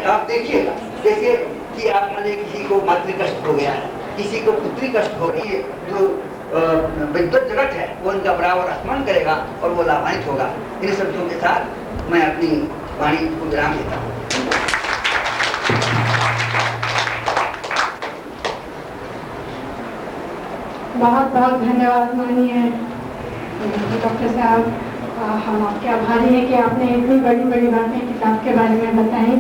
आप देखिएगा जैसे कि आप माने किसी को मातृ कष्ट हो गया है, किसी को पुत्री कष्ट हो रही है, जो विद्वत जगत है वो उनका बराबर स्मरण करेगा और वो लाभान्वित होगा। इन शब्दों के साथ मैं अपनी वाणी को विराम देता हूँ। बहुत बहुत धन्यवाद माननीय डॉक्टर साहब, हम आपके आभारी हैं कि आपने इतनी बड़ी बड़ी बातें किताब के बारे में बताई,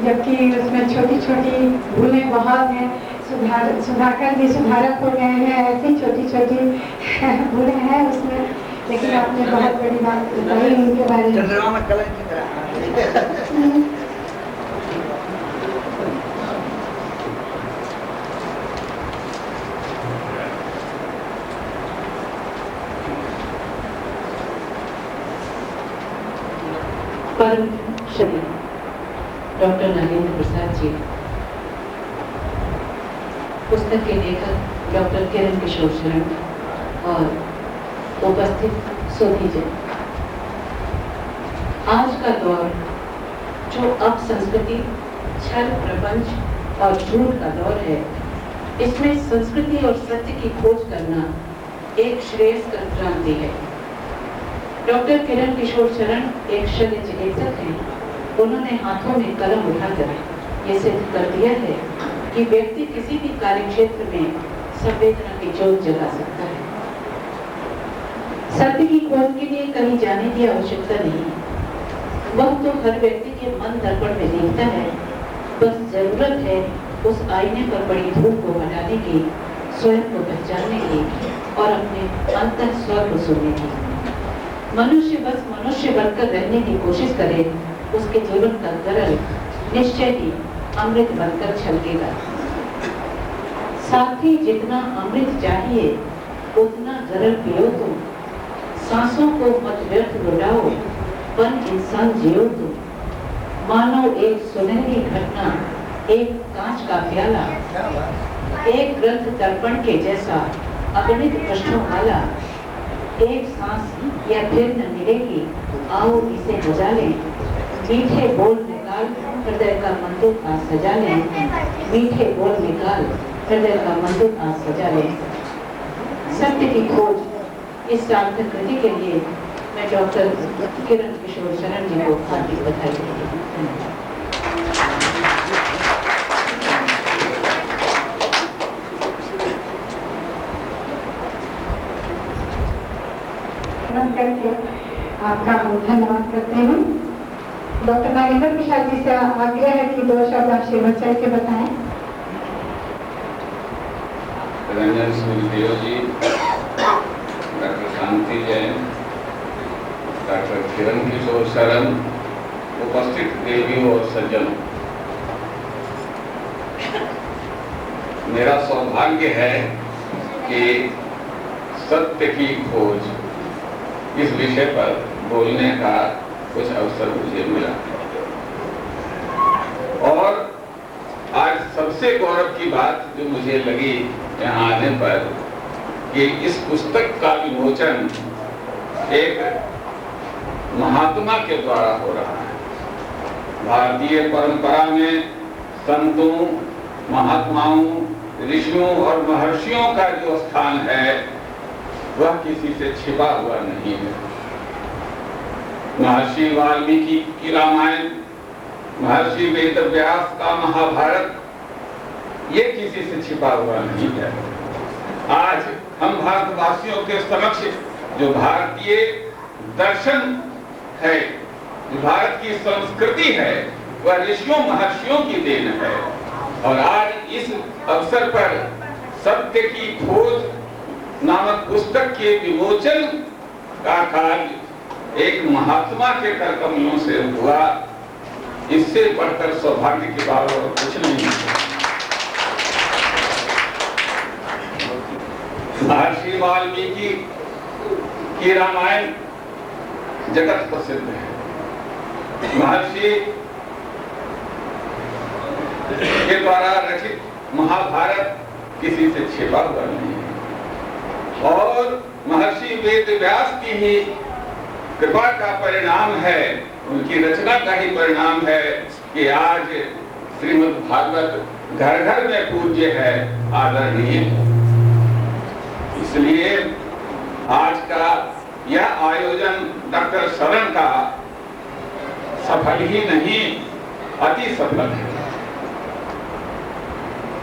जबकि उसमें छोटी छोटी भूलें बहुत हैं। सुधाकर जी सुधारक हो गए हैं, ऐसी छोटी छोटी भूलें हैं उसमें, लेकिन आपने बहुत बड़ी बात बताई उनके बारे में। चंद्रमा में कलर की तरह परम श्री डॉक्टर नागेंद्र प्रसाद जी, पुस्तक के लेखक डॉक्टर किरण किशोर शरण और उपस्थित सोधी जी। आज का दौर जो अब संस्कृति, छल, प्रपंच और झूठ का दौर है, इसमें संस्कृति और सत्य की खोज करना एक श्रेयस्कर क्रांति है। डॉक्टर किरण किशोर शरण एक शल्य चिकित्सक हैं। उन्होंने हाथों में कलम उठाकर ये सिद्ध कर दिया है कि व्यक्ति किसी भी कार्य क्षेत्र में संवेदना की जोत जगा सकता है। सत्य की खोज के लिए कहीं जाने की आवश्यकता नहीं, वह तो हर व्यक्ति के मन दर्पण में दिखता है। बस जरूरत है उस आईने पर पड़ी धूप को हटाने की, स्वयं को पहचानने की और अपने अंतर स्वर को सुनने की। मनुष्य बस मनुष्य बनकर रहने की कोशिश करे, उसके जीवन का तरल निश्चय ही अमृत बनकर छलकेगा। साथ ही जितना अमृत चाहिए उतना गरल पियो तुम, सांसों को मत व्यर्थ लुटाओ, बन इंसान जियो तुम। मानो एक सुनहरी घटना, एक कांच का प्याला, एक ग्रंथ दर्पण के जैसा अगणित पृष्ठों वाला। एक सांस या फिर न मिलेगी, आओ इसे बजा लें। मीठे बोल निकाल हृदय का मंदिर आज सजा लें। मीठे बोल निकाल हृदय का मंदिर आज सजा लें। सत्य की खोज इस सार्थक कृति के लिए मैं डॉक्टर किरण किशोर शरण जी को हार्दिक बधाई देती हूँ। करके आपका धन्यवाद करते हैं। डॉक्टर नागेंद्र प्रसाद जी से आग्रह है कि 2 शब्द आप श्रीमत चल के बताएं। रंजन सूर्यदेव जी, डॉक्टर शांति जैन, डॉक्टर किरण किशोर शरण, उपस्थित देवियों और सज्जनों, मेरा सौभाग्य है कि सत्य की खोज इस विषय पर बोलने का कुछ अवसर मुझे मिला। और आज सबसे गौरव की बात जो मुझे लगी यहाँ आने पर कि इस पुस्तक का विमोचन एक महात्मा के द्वारा हो रहा है। भारतीय परंपरा में संतों, महात्माओं, ऋषियों और महर्षियों का जो स्थान है वह किसी से छिपा हुआ नहीं है। महर्षि वाल्मीकि की रामायण, महर्षि वेदव्यास का महाभारत, ये किसी से छिपा हुआ नहीं है। आज हम भारतवासियों के समक्ष जो भारतीय दर्शन है, जो भारत की संस्कृति है, वह ऋषियों महर्षियों की देन है। और आज इस अवसर पर सत्य की खोज नामक पुस्तक के विमोचन का कार्य एक महात्मा के करकमलों से हुआ, इससे बढ़कर सौभाग्य की बात और कुछ नहीं है। महर्षि वाल्मीकि की रामायण जगत प्रसिद्ध है। महर्षि के द्वारा रचित महाभारत किसी से छिपा हुआ नहीं है। और महर्षि वेदव्यास की ही कृपा का परिणाम है, उनकी रचना का ही परिणाम है कि आज श्रीमद् भागवत घर घर में पूज्य है, आदरणीय है। इसलिए आज का यह आयोजन डॉक्टर शरण का सफल ही नहीं, अति सफल है,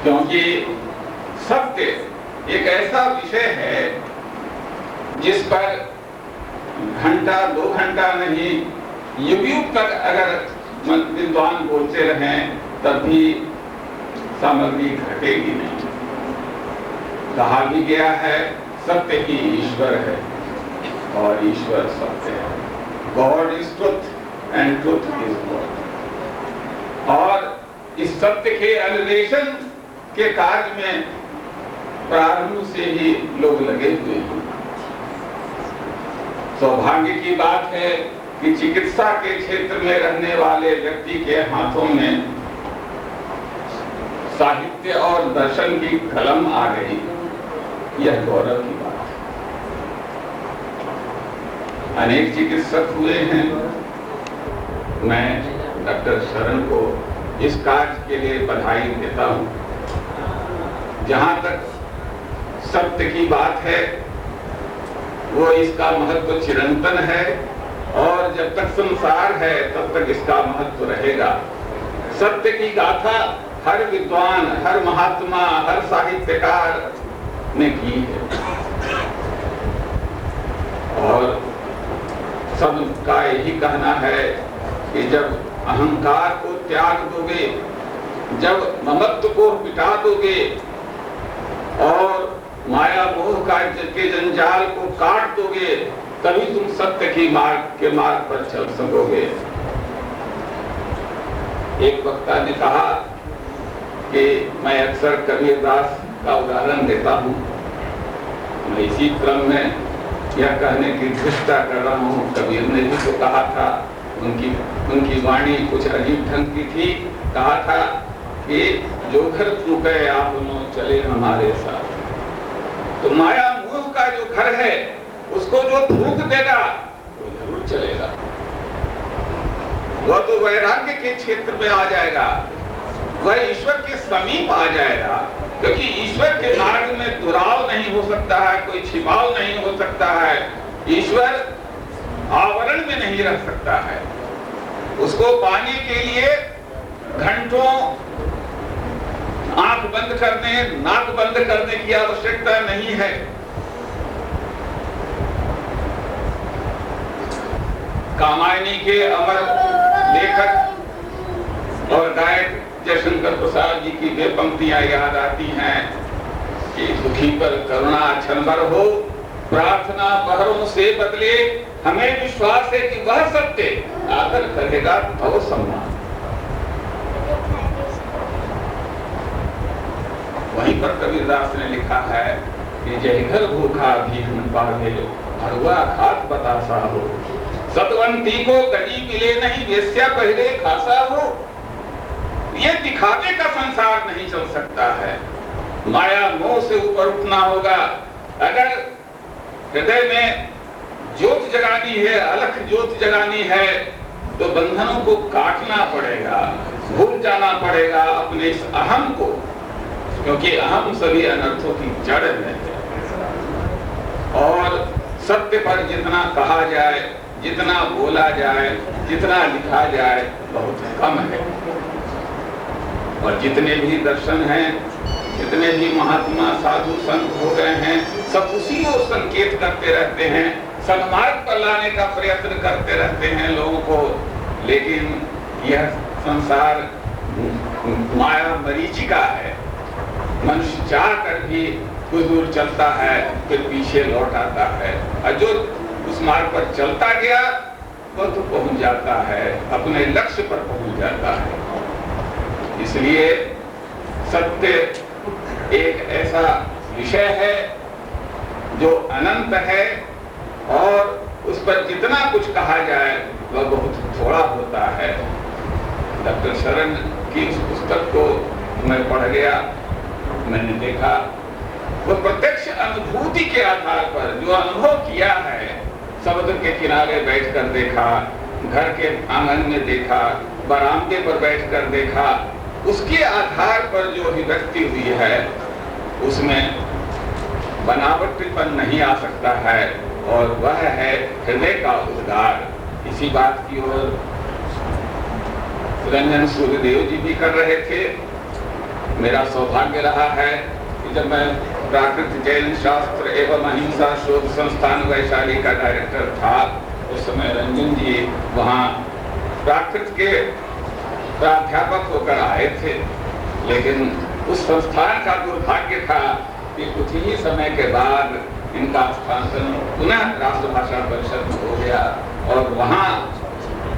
क्योंकि सत्य एक ऐसा विषय है जिस पर घंटा 2 घंटा नहीं, युग तक अगर विद्वान बोलते रहें तब भी सामग्री घटेगी नहीं। कहा भी गया है सत्य ही ईश्वर है और ईश्वर सत्य है। God is truth and truth is God. और इस सत्य के अन्वेषण के कार्य में प्रारंभ से ही लोग लगे हुए हैं। सौभाग्य की बात है कि चिकित्सा के क्षेत्र में रहने वाले व्यक्ति के हाथों में साहित्य और दर्शन की कलम आ गई, यह गौरव की बात है। अनेक चिकित्सक हुए हैं। मैं डॉक्टर शरण को इस कार्य के लिए बधाई देता हूं। जहां तक सत्य की बात है, वो इसका महत्व चिरंतन है और जब तक संसार है तब तक इसका महत्व रहेगा। सत्य की गाथा हर विद्वान, हर महात्मा, हर साहित्यकार ने की है और सबका यही कहना है कि जब अहंकार को त्याग दोगे, जब ममत्व को मिटा दोगे और माया मोह के जंजाल को काट दोगे, तभी तुम सत्य के मार्ग पर चल सकोगे। एक वक्ता ने कहा कि मैं अक्सर कबीरदास का उदाहरण देता हूँ। मैं इसी क्रम में यह कहने की धृष्टता कर रहा हूँ, कबीर ने भी तो कहा था, उनकी वाणी कुछ अजीब ढंग की थी। कहा था कि जो घर चूके आप चले हमारे साथ। तो माया मोह का जो घर है उसको जो फूंक देगा वो जरूर चलेगा। वह तो वैराग्य के क्षेत्र में आ जाएगा, वह ईश्वर के समीप आ जाएगा, क्योंकि ईश्वर के मार्ग में दुराव नहीं हो सकता है, कोई छिपाव नहीं हो सकता है। ईश्वर आवरण में नहीं रह सकता है। उसको पाने के लिए घंटों आंख बंद करने, नाक बंद करने की आवश्यकता नहीं है। कामायनी के अमर लेखक और गायक जयशंकर प्रसाद जी की वे पंक्तियां याद आती हैं कि दुखी पर करुणा क्षणभर हो, प्रार्थना पहरों से बदले, हमें विश्वास है कि वह सत्य आकर करेगा भव सम्मान। वहीं पर कबीरदास ने लिखा है कि जय घर भूखा भीख न पावे, हरुआ खात बतासा हो, सतवंती को गली मिले नहीं, वेश्या पहले खासा हो। ये दिखावे का संसार नहीं चल सकता है। माया मोह से ऊपर उठना होगा। अगर हृदय में ज्योत जगानी है, अलख ज्योत जगानी है, तो बंधनों को काटना पड़ेगा, भूल जाना पड़ेगा अपने इस अहम को, क्योंकि अहम सभी अनर्थों की जड़ है। और सत्य पर जितना कहा जाए, जितना बोला जाए, जितना लिखा जाए, बहुत कम है। और जितने भी दर्शन हैं, जितने भी महात्मा साधु संत हो गए हैं, सब उसी को संकेत करते रहते हैं, सन्मार्ग पर लाने का प्रयत्न करते रहते हैं लोगों को। लेकिन यह संसार माया मरीचिका है। मनुष्य चाह कर भी कुछ दूर चलता है, फिर पीछे लौट आता है, और जो उस मार्ग पर चलता गया वह तो पहुंच जाता है, अपने लक्ष्य पर पहुंच जाता है। इसलिए सत्य एक ऐसा विषय है जो अनंत है और उस पर जितना कुछ कहा जाए वह बहुत थोड़ा होता है। डॉक्टर शरण की उस पुस्तक को मैं पढ़ गया, मैंने देखा वह प्रत्यक्ष अनुभूति के आधार पर जो अनुभव किया है, समुद्र के किनारे बैठकर देखा, घर के आंगन में देखा, बरामदे पर बैठकर देखा, उसके आधार पर जो अभिव्यक्ति हुई है उसमें बनावटीपन नहीं आ सकता है, और वह है हृदय का उद्गार। इसी बात की ओर रंजन सूर्यदेव जी भी कर रहे थे। मेरा सौभाग्य रहा है कि जब मैं प्राकृतिक जैन शास्त्र एवं अहिंसा शोध संस्थान वैशाली का डायरेक्टर था, उस समय रंजन जी वहाँ प्राकृतिक के प्राध्यापक होकर आए थे। लेकिन उस संस्थान का दुर्भाग्य था कि कुछ ही समय के बाद इनका स्थानांतरण पुनः राष्ट्रभाषा परिषद में हो गया, और वहाँ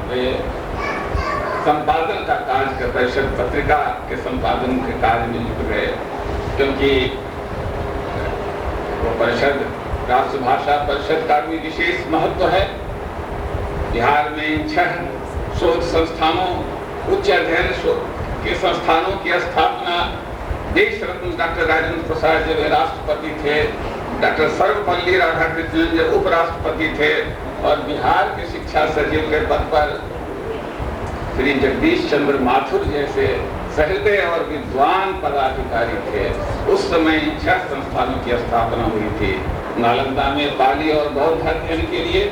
वे संपादन का कार्य, परिषद पत्रिका के संपादन के कार्य में जुट गए, क्योंकि वो परिषद, राष्ट्रभाषा परिषद का भी विशेष महत्व है। बिहार में 6 शोध संस्थानों, उच्च अध्ययन के संस्थानों की स्थापना देश रत्न डॉक्टर राजेंद्र प्रसाद जब राष्ट्रपति थे, डॉक्टर सर्वपल्ली राधाकृष्णन जब उपराष्ट्रपति थे, और बिहार के शिक्षा सचिव के पद पर श्री जगदीश चंद्र माथुर जैसे सहृदय और विद्वान पदाधिकारी थे। उस समय 6 संस्थानों की स्थापना हुई थी। नालंदा में पाली और बौद्ध अध्ययन के लिए,